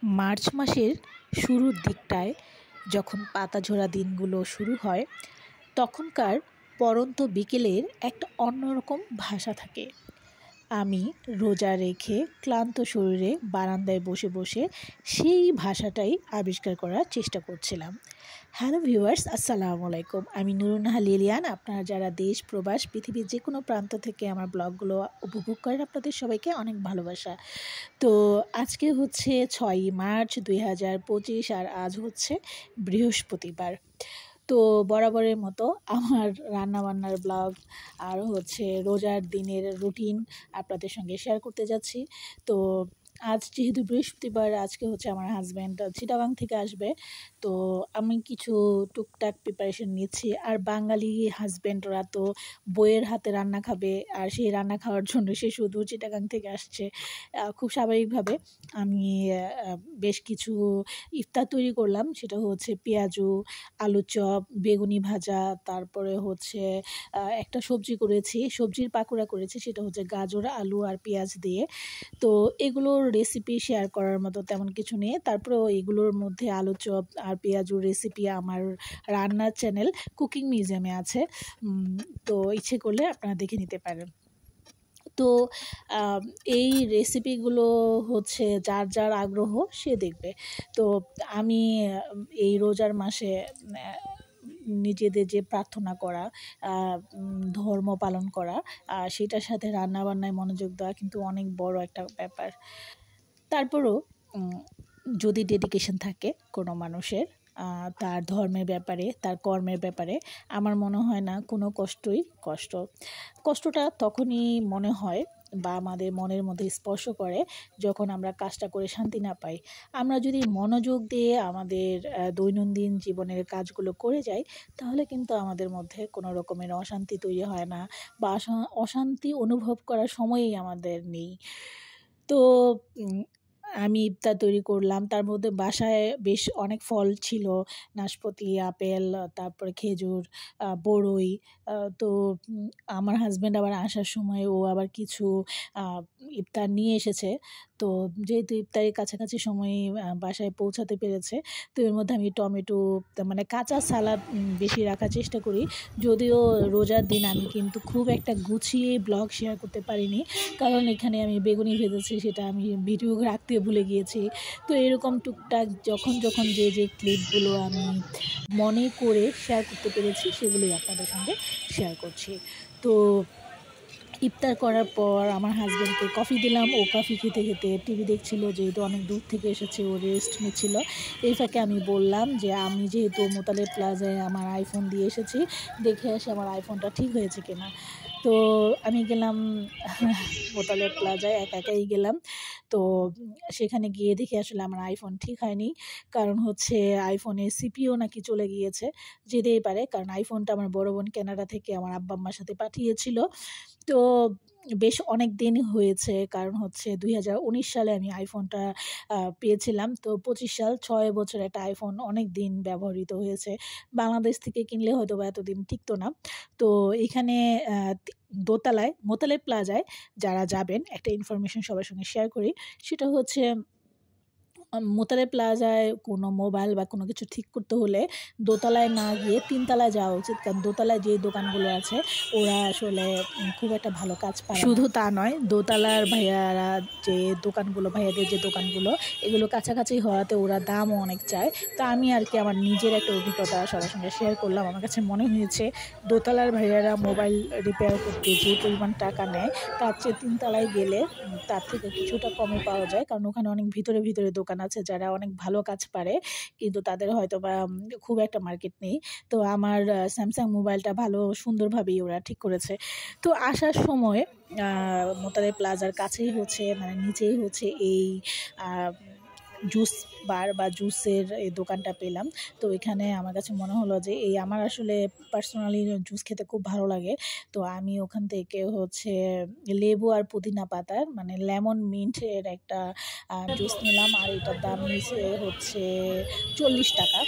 March মাসের শুরুর দিকটায় যখন পাতা ঝরা দিনগুলো শুরু হয় তখনকার পড়ন্ত বিকেলের একটা অন্যরকম ভাষা থাকে। আমি রোজা রেখে ক্লান্ত শরীরে বারান্দায় বসে বসে সেই ভাষাটাই আবিষ্কার করার চেষ্টা করছিলাম। হ্যালো ভিউয়ার্স, আসসালামু আলাইকুম। আমি নুরুন্নাহা লিলিয়ান। আপনারা যারা দেশ প্রবাস পৃথিবীর যে কোনো প্রান্ত থেকে আমার ব্লগগুলো উপভোগ করেন, আপনাদের সবাইকে অনেক ভালোবাসা। তো আজকে হচ্ছে 6ই মার্চ 2025 আর আজ হচ্ছে বৃহস্পতিবার। তো বরাবরের মতো আমার রান্নাবান্নার ব্লগ আর হচ্ছে রোজার দিনের রুটিন আপনাদের সঙ্গে শেয়ার করতে যাচ্ছি। তো আজ যেহেতু বৃহস্পতিবার, আজকে হচ্ছে আমার হাজব্যান্ড চিটাগাং থেকে আসবে, তো আমি কিছু টুকটাক প্রিপারেশন নিচ্ছি। আর বাঙালি হাজব্যান্ডরা তো বইয়ের হাতে রান্না খাবে, আর সেই রান্না খাওয়ার জন্য সে শুধু চিটাগাং থেকে আসছে। খুব স্বাভাবিকভাবে আমি বেশ কিছু ইফতার তৈরি করলাম। সেটা হচ্ছে পেঁয়াজু, আলু চপ, বেগুনি ভাজা, তারপরে হচ্ছে একটা সবজি করেছি, সবজির পাকোড়া করেছি, সেটা হচ্ছে গাজর, আলু আর পেঁয়াজ দিয়ে। তো এগুলোর রেসিপি শেয়ার করার মতো তেমন কিছু নেই। তারপরেও এগুলোর মধ্যে আলু চপ আর পেঁয়াজুর রেসিপি আমার রান্নার চ্যানেল কুকিং মিউজিয়ামে আছে, তো ইচ্ছে করলে আপনারা দেখে নিতে পারেন। তো এই রেসিপিগুলো হচ্ছে যার যার আগ্রহ সে দেখবে। তো আমি এই রোজার মাসে নিজেদের যে প্রার্থনা করা, ধর্ম পালন করা, সেটার সাথে রান্নাবান্নায় মনোযোগ দেওয়া কিন্তু অনেক বড় একটা ব্যাপার। তারপরও যদি ডেডিকেশন থাকে কোনো মানুষের তার ধর্মের ব্যাপারে, তার কর্মের ব্যাপারে, আমার মনে হয় না কোনো কষ্টটা তখনই মনে হয় বা আমাদের মনের মধ্যে স্পর্শ করে যখন আমরা কাজটা করে শান্তি না পাই। আমরা যদি মনোযোগ দিয়ে আমাদের দৈনন্দিন জীবনের কাজগুলো করে যাই, তাহলে কিন্তু আমাদের মধ্যে কোনো রকমের অশান্তি তৈরি হয় না, বা অশান্তি অনুভব করার সময়ই আমাদের নেই। তো আমি ইফতার তৈরি করলাম। তার মধ্যে বাসায় বেশ অনেক ফল ছিল, নাশপাতি, আপেল, তারপরে খেজুর, বড়ই। তো আমার হাজব্যান্ড আবার আসার সময় ও আবার কিছু ইফতার নিয়ে এসেছে। তো যেহেতু ইফতারের কাছাকাছি সময়ে বাসায় পৌঁছাতে পেরেছে, তো এর মধ্যে আমি টমেটো, মানে কাঁচা সালাদ বেশি রাখার চেষ্টা করি। যদিও রোজার দিন আমি কিন্তু খুব একটা গুছিয়ে ব্লগ শেয়ার করতে পারিনি, কারণ এখানে আমি বেগুনি ভেজেছি, সেটা আমি ভিডিও রাখতে ভুলে গিয়েছি। তো এরকম টুকটাক যখন যে ক্লিপগুলো আমি মনে করে শেয়ার করতে পেরেছি, সেগুলোই আপনাদের সঙ্গে শেয়ার করছি। তো ইফতার করার পর আমার হাজব্যান্ডকে কফি দিলাম। ও কফি খেতে খেতে টিভি দেখছিল, যেহেতু অনেক দূর থেকে এসেছে, ও রেস্ট নিচ্ছিল। এই ফাঁকে আমি বললাম যে আমি যেহেতু মোতালেব প্লাজায় আমার আইফোন দিয়ে এসেছি, দেখে আসি আমার আইফোনটা ঠিক হয়েছে কিনা। তো আমি গেলাম মোতালেব প্লাজায়, একাই গেলাম। তো সেখানে গিয়ে দেখে আসলে আমার আইফোন ঠিক হয়নি, কারণ হচ্ছে আইফোনের সিপিও নাকি চলে গিয়েছে। যেতেই পারে, কারণ আইফোনটা আমার বড় বোন কানাডা থেকে আমার আব্বা আম্মার সাথে পাঠিয়েছিল। তো বেশ অনেক দিন হয়েছে, কারণ হচ্ছে 2019 সালে আমি আইফোনটা পেয়েছিলাম। তো 25 সাল, 6 বছর একটা আইফোন অনেক দিন ব্যবহৃত হয়েছে। বাংলাদেশ থেকে কিনলে হয়তো বা এতদিন টিকতো না। তো এখানে দোতলায় মোতালেব প্লাজায় যারা যাবেন, একটা ইনফরমেশন সবার সঙ্গে শেয়ার করি। সেটা হচ্ছে মোতালেব প্লাজায় কোনো মোবাইল বা কোনো কিছু ঠিক করতে হলে দোতলায় না গিয়ে 3তলায় যাওয়া উচিত, কারণ দোতলায় যে দোকানগুলো আছে ওরা আসলে খুব একটা ভালো কাজ পায়। শুধু তা নয়, দোতলার ভাইয়াদের যে দোকানগুলো, এগুলো কাছাকাছি হওয়াতে ওরা দামও অনেক চায়। তো আমি আর কি আমার নিজের একটা অভিজ্ঞতা সবার সঙ্গে শেয়ার করলাম। আমার কাছে মনে হয়েছে দোতলার ভাইয়ারা মোবাইল রিপেয়ার করতে যে পরিমাণ টাকা নেয়, তার চেয়ে 3তলায় গেলে তার থেকে কিছুটা কমে পাওয়া যায়, কারণ ওখানে অনেক ভিতরে দোকান আছে যারা অনেক ভালো কাজ পারে, কিন্তু তাদের হয়তো বা খুব একটা মার্কেট নেই। তো আমার স্যামসাং মোবাইলটা ভালো সুন্দরভাবেই ওরা ঠিক করেছে। তো আসার সময় মোতালেব প্লাজার কাছেই হচ্ছে, মানে নিচেই হচ্ছে এই জুস বার বা জুসের এই দোকানটা পেলাম। তো এখানে আমার কাছে মনে হলো যে আমার আসলে পার্সোনালি জুস খেতে খুব ভালো লাগে। তো আমি ওখান থেকে হচ্ছে লেবু আর পুদিনা পাতার, মানে লেমন মিন্টের একটা জুস নিলাম, আর এটার দাম নিয়েছে হচ্ছে 40 টাকা।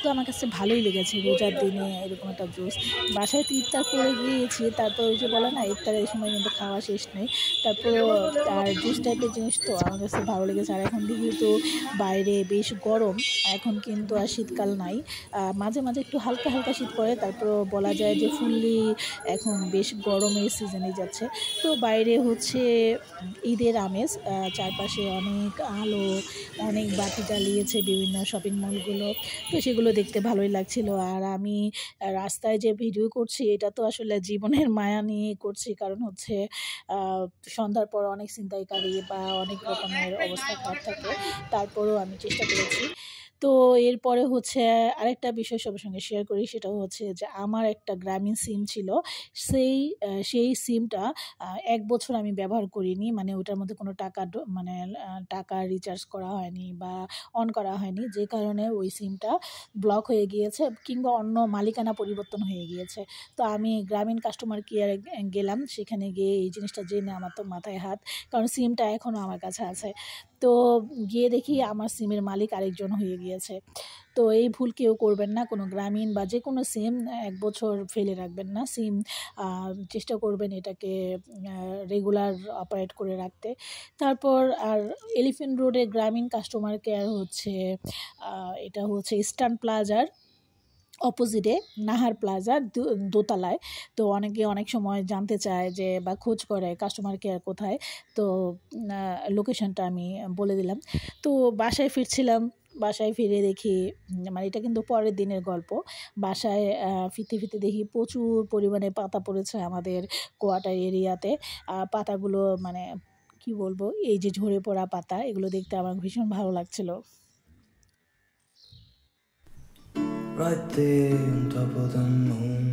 তো আমার কাছে ভালোই লেগেছে রোজার দিনে এরকম একটা জুস। বাসায় তো ইফতার করে গিয়েছি, তারপর ওই যে বলে না ইফতারের সময় কিন্তু খাওয়া শেষ নেই, তারপরেও আর জুস টাইপের জিনিস তো আমার কাছে ভালো লেগেছে। আর এখন দেখি তো বাইরে বেশ গরম, এখন কিন্তু আর শীতকাল নাই, মাঝে মাঝে একটু হালকা হালকা শীত পড়ে, তারপরও বলা যায় যে ফুললি এখন বেশ গরমের সিজনে যাচ্ছে। তো বাইরে হচ্ছে ঈদের আমেজ, চারপাশে অনেক আলো, অনেক বাতি জ্বালিয়েছে বিভিন্ন শপিং মলগুলো, তো সেগুলো দেখতে ভালোই লাগছিল। আর আমি রাস্তায় যে ভিডিও করছি এটা তো আসলে জীবনের মায়া নিয়ে করছি, কারণ হচ্ছে সন্ধ্যার পর অনেক ছিনতাইকারী বা অনেক রকমের অবস্থা খারাপ থাকে, তারপরেও আমি চেষ্টা করেছি। তো এরপরে হচ্ছে আরেকটা বিষয় সবার সঙ্গে শেয়ার করি, সেটা হচ্ছে যে আমার একটা গ্রামীণ সিম ছিল, সেই সিমটা ১ বছর আমি ব্যবহার করিনি, মানে ওটার মধ্যে কোনো টাকা মানে টাকা রিচার্জ করা হয়নি বা অন করা হয়নি, যে কারণে ওই সিমটা ব্লক হয়ে গিয়েছে কিংবা অন্য মালিকানা পরিবর্তন হয়ে গিয়েছে। তো আমি গ্রামীণ কাস্টমার কেয়ারে গেলাম, সেখানে গিয়ে এই জিনিসটা জেনে আমার তো মাথায় হাত, কারণ সিমটা এখনও আমার কাছে আছে। তো গিয়ে দেখি আমার সিমের মালিক আরেকজন হয়ে গিয়েছে। তো এই ভুল কেউ করবেন না, কোনো গ্রামীণ বা যে কোনো সিম ১ বছর ফেলে রাখবেন না সিম, চেষ্টা করবেন এটাকে রেগুলার অপারেট করে রাখতে। তারপর আর এলিফ্যান্ট রোডে গ্রামীণ কাস্টমার কেয়ার হচ্ছে, এটা হচ্ছে ইস্টার্ন প্লাজার অপোজিটে, নাহার প্লাজার দোতলায়। তো অনেকে অনেক সময় জানতে চায় যে বা খোঁজ করে কাস্টমার কেয়ার কোথায়, তো লোকেশনটা আমি বলে দিলাম। তো বাসায় ফিরছিলাম, বাসায় ফিরে দেখি, মানে এটা কিন্তু পরের দিনের গল্প, বাসায় ফিরতে ফিরতে দেখি প্রচুর পরিমাণে পাতা পড়েছে আমাদের কোয়ার্টার এরিয়াতে। পাতাগুলো মানে কি বলবো, এই যে ঝরে পড়া পাতা, এগুলো দেখতে আমার ভীষণ ভালো লাগছিল। Right there on top of the moon,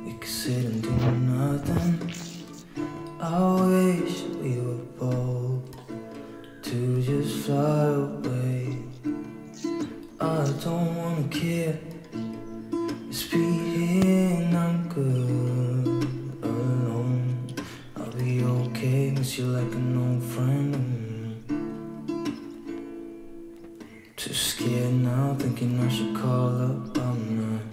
we could sit and do nothing. I wish we were bold to just fly away. I don't wanna care, just be here and I'm good alone. I'll be okay, miss you like an old friend. Too scared now, thinking I should call up all night.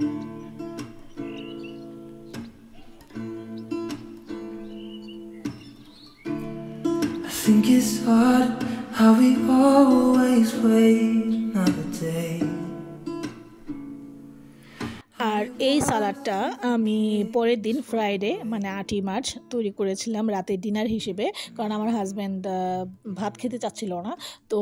I think it's hard how we always wait another day. আর এই সালাডটা আমি পরের দিন Friday মানে ৮ই March তৈরি করেছিলাম রাতের dinner হিসেবে, কারণ আমার হাজব্যান্ড ভাত খেতে চাচ্ছিল না। তো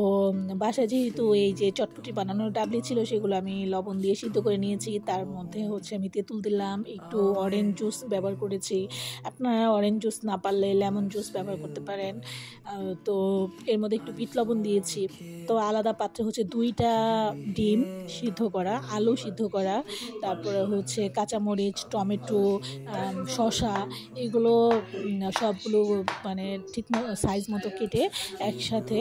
বাসায় যেহেতু এই যে চটপটি বানানোর ডাবলি ছিল, সেগুলো আমি লবণ দিয়ে সিদ্ধ করে নিয়েছি, তার মধ্যে হচ্ছে আমি তেঁতুল দিলাম, একটু অরেঞ্জ জুস ব্যবহার করেছি, আপনারা অরেঞ্জ জুস না পারলে লেমন জুস ব্যবহার করতে পারেন। তো এর মধ্যে একটু বিট লবণ দিয়েছি। তো আলাদা পাত্রে হচ্ছে 2টা ডিম সিদ্ধ করা, আলু সিদ্ধ করা, তারপরে হচ্ছে কাঁচামরিচ, টমেটো, শসা, এগুলো সবগুলো মানে ঠিক সাইজ মতো কেটে একসাথে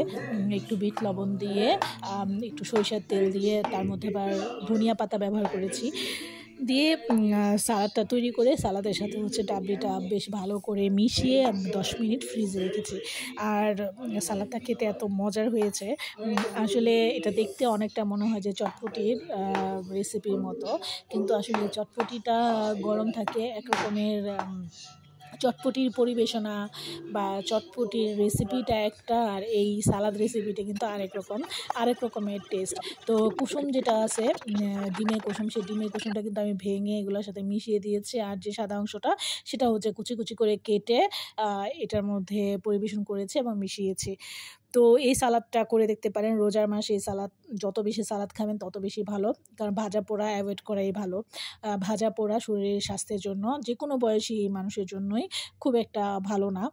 একটু বিট লবণ দিয়ে একটু সরিষার তেল দিয়ে তার মধ্যে আবার ধনিয়া পাতা ব্যবহার করেছি, দিয়ে সালাদটা তৈরি করে সালাদের সাথে হচ্ছে ডাবলিটা বেশ ভালো করে মিশিয়ে আমি 10 মিনিট ফ্রিজে রেখেছি। আর সালাদটা খেতে এত মজার হয়েছে, আসলে এটা দেখতে অনেকটা মনে হয় যে চটপটির রেসিপির মতো, কিন্তু আসলে চটপটিটা গরম থাকে, এক রকমের চটপটির পরিবেশনা বা চটপটির রেসিপিটা একটা, আর এই সালাদ রেসিপিটা কিন্তু আরেক রকমের টেস্ট। তো কুসুম যেটা আছে, ডিমের কুসুম, সেই ডিমের কুসুমটা কিন্তু আমি ভেঙে এগুলোর সাথে মিশিয়ে দিয়েছি, আর যে সাদা অংশটা সেটা হচ্ছে কুচি কুচি করে কেটে এটার মধ্যে পরিবেশন করেছি এবং মিশিয়েছি। তো এই সালাদটা করে দেখতে পারেন, রোজার মাসে এই সালাদ, যত বেশি সালাদ খাবেন তত বেশি ভালো, কারণ ভাজা পোড়া অ্যাভয়েড করাই ভালো। ভাজা পোড়া শরীরের স্বাস্থ্যের জন্য, যে কোনো বয়সী মানুষের জন্যই খুব একটা ভালো না।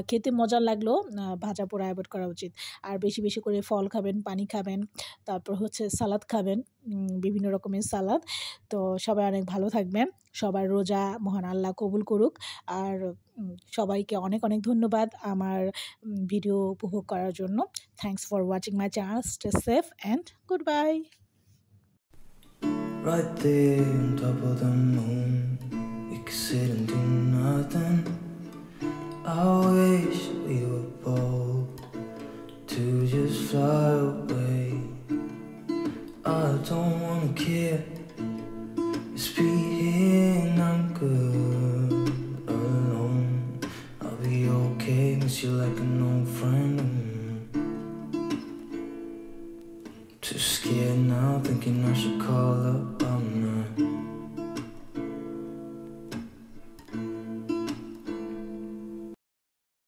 খেতে মজা লাগলেও ভাজা পোড়া অ্যাভয়েড করা উচিত। আর বেশি বেশি করে ফল খাবেন, পানি খাবেন, তারপর হচ্ছে সালাদ খাবেন, বিভিন্ন রকমের সালাদ। তো সবাই অনেক ভালো থাকবেন, সবার রোজা মহান আল্লাহ কবুল করুক। আর সবাইকে অনেক অনেক ধন্যবাদ আমার ভিডিও উপভোগ করার জন্য। Thanks for watching my channel. Stay safe and good bye. Right there on top of the moon, we could sit and do nothing. I wish we were bold to just fly away. I don't wanna don't care. It's being I'm good alone. I'll be okay, miss you like an old friend. Too scared now, thinking I should call up.